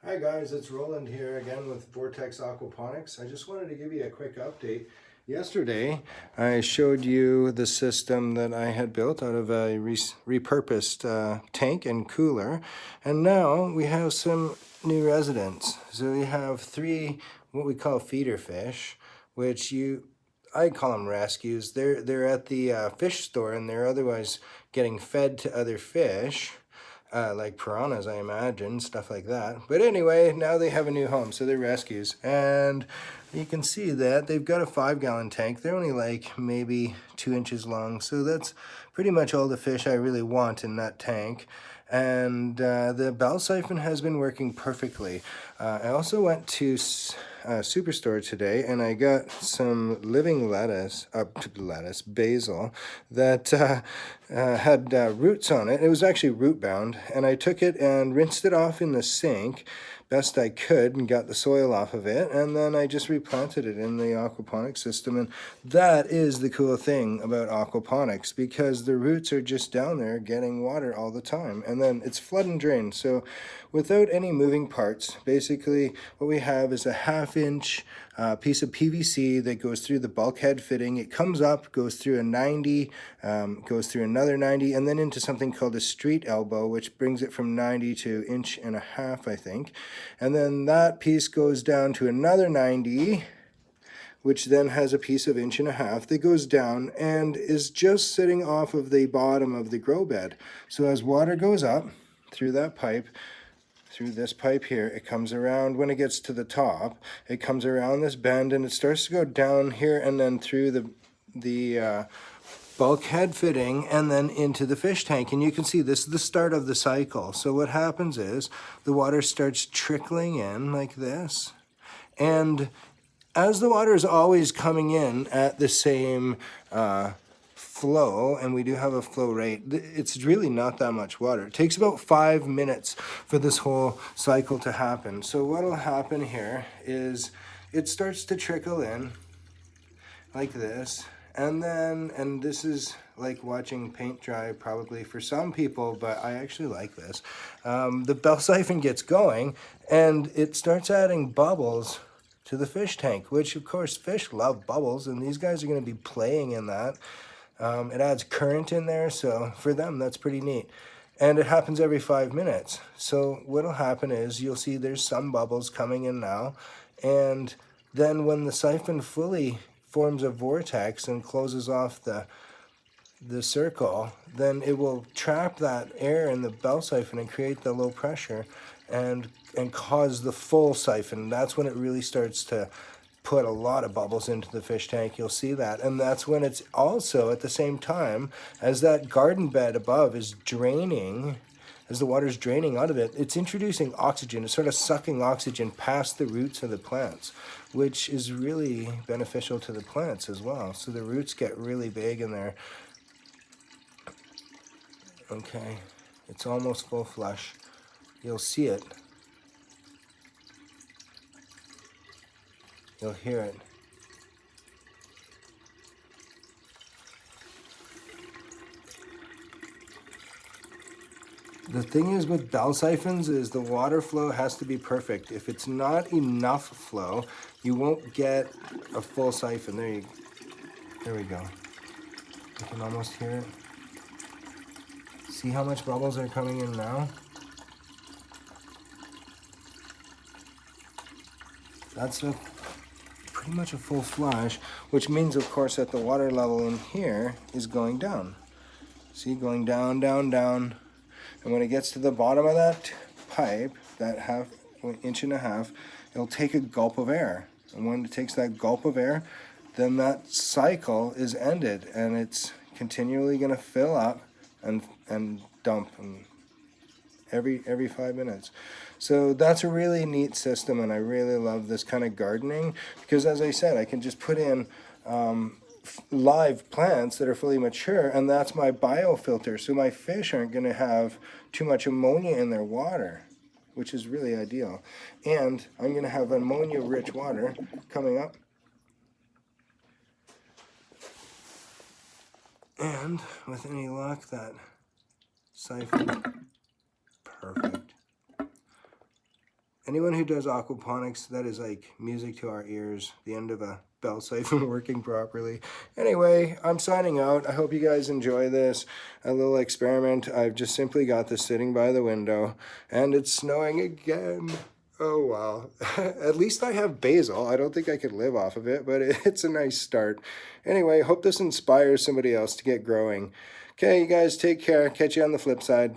Hi guys, it's Roland here again with Vortex Aquaponics. I just wanted to give you a quick update. Yesterday, I showed you the system that I had built out of a repurposed tank and cooler. And now we have some new residents. So we have three what we call feeder fish, which I call them rescues. They're at the fish store and they're otherwise getting fed to other fish. Like piranhas, I imagine, stuff like that. But anyway, now they have a new home, so they're rescues. And you can see that they've got a 5-gallon tank. They're only like maybe 2 inches long, so that's pretty much all the fish I really want in that tank. And the bell siphon has been working perfectly. I also went to Superstore today and I got some living basil that had roots on it. It was actually root bound, and I took it and rinsed it off in the sink best I could and got the soil off of it, and then I just replanted it in the aquaponics system. And that is the cool thing about aquaponics, because the roots are just down there getting water all the time, and then it's flood and drain. So without any moving parts, basically what we have is a 1/2-inch piece of PVC that goes through the bulkhead fitting. It comes up, goes through a 90, goes through another 90, and then into something called a street elbow, which brings it from 90 to 1.5 inches, I think. And then that piece goes down to another 90, which then has a piece of 1.5 inches that goes down and is just sitting off of the bottom of the grow bed. So as water goes up through that pipe, through this pipe here, it comes around. When it gets to the top, it comes around this bend and it starts to go down here and then through the bulkhead fitting and then into the fish tank. And you can see this is the start of the cycle. So what happens is the water starts trickling in like this, and as the water is always coming in at the same flow, and we do have a flow rate, it's really not that much water. It takes about 5 minutes for this whole cycle to happen. So what will happen here is it starts to trickle in like this, and this is like watching paint dry probably for some people, but I actually like this. The bell siphon gets going and it starts adding bubbles to the fish tank, which of course fish love bubbles, and these guys are going to be playing in that. It adds current in there, so for them that's pretty neat. And it happens every 5 minutes. So what'll happen is you'll see there's some bubbles coming in now, and then when the siphon fully forms a vortex and closes off the circle, then it will trap that air in the bell siphon and create the low pressure and cause the full siphon. That's when it really starts to put a lot of bubbles into the fish tank. You'll see that. And that's when it's also at the same time as that garden bed above is draining, as the water's draining out of it, it's introducing oxygen. It's sort of sucking oxygen past the roots of the plants, which is really beneficial to the plants as well. So the roots get really big in there. Okay, it's almost full flush. You'll see it. You'll hear it. The thing is with bell siphons is the water flow has to be perfect. If it's not enough flow, you won't get a full siphon. There we go. You can almost hear it. See how much bubbles are coming in now? That's pretty much a full flush, which means of course that the water level in here is going down. See, going down, down, down. And when it gets to the bottom of that pipe, that 1.5 inches, it'll take a gulp of air. And when it takes that gulp of air, then that cycle is ended, and it's continually going to fill up and dump every 5 minutes. So that's a really neat system, and I really love this kind of gardening because, as I said, I can just put in live plants that are fully mature, and that's my biofilter, so my fish aren't going to have too much ammonia in their water, which is really ideal. And I'm going to have ammonia rich water coming up, and with any luck that siphon, perfect. anyone who does aquaponics, that is like music to our ears, the end of a bell siphon working properly. Anyway, I'm signing out. I hope you guys enjoy this, a little experiment. I've just simply got this sitting by the window, and it's snowing again. Oh, wow. At least I have basil. I don't think I could live off of it, but it's a nice start. Anyway, hope this inspires somebody else to get growing. Okay, you guys take care. Catch you on the flip side.